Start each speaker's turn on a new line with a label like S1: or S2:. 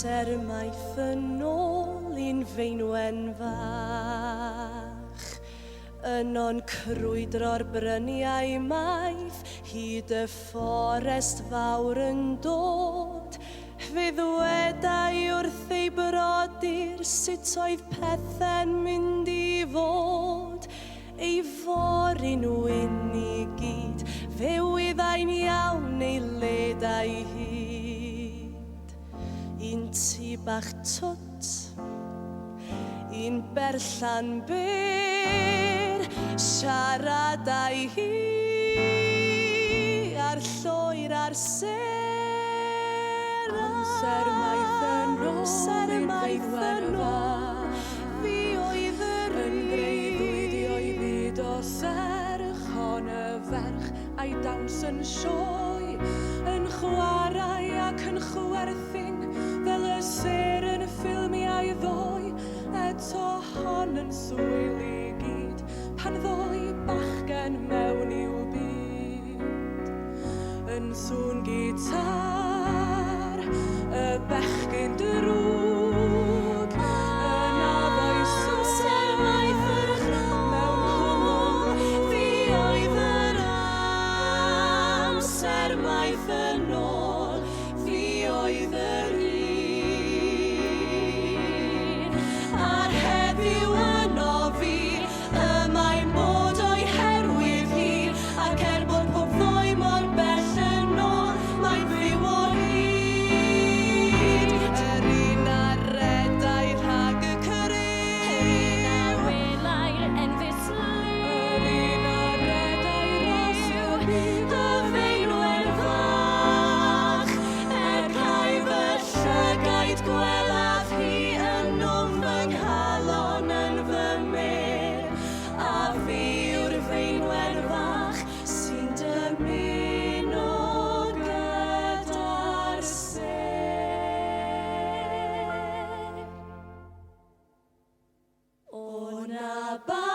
S1: Amser maeth yn ôl i'n feinwen fach, yno'n crwydro'r bryniau maeth, hyd y fforest fawr yn dod. Fe ddwedai wrth ei brodyr sut oedd pethau'n mynd i fod. Ei fory'n wyn i gyd, fe wyddai'n iawn ei ledau hyd. Un tŷ bach twt, un berllan byr, siaradau hi a'r llwyr a'r ser.
S2: Amser maeth yn ôl i'n feinwen fach,
S1: fi oedd yr
S2: yn breuddwyd i o'i byd o serch, hon y ferch a'i dawns yn sioe, yn chwarae ac yn chwerthin, fel y ser yn ffilmiau ddoi, eto hon yn swyl i gyd, pan ddoi bachgen mewn i'w byd. Yn sŵn gitar, y bechgyn drwg, yn addau sŵn maeth yr mewn hwnnw.
S1: fi oedd yr amser maeth yn ôl, fi oedd yr un. A'r heddiw yno fi, y mae'n bod o'i herwydd hi, ac bod pob ddoe mor bell yn ôl, mae'n fyw o hyd. Yr un a redai rhag y
S3: Yr un a welai'r enfyslu,
S2: Yr un a redai rasio byd,
S1: y feinwen fach, cae fy llygaid gwelaf hi yn ofn fy nghalon yn fy mer, a fi yw'r feinwen fach sy'n dymuno gyda'r ser. O na ba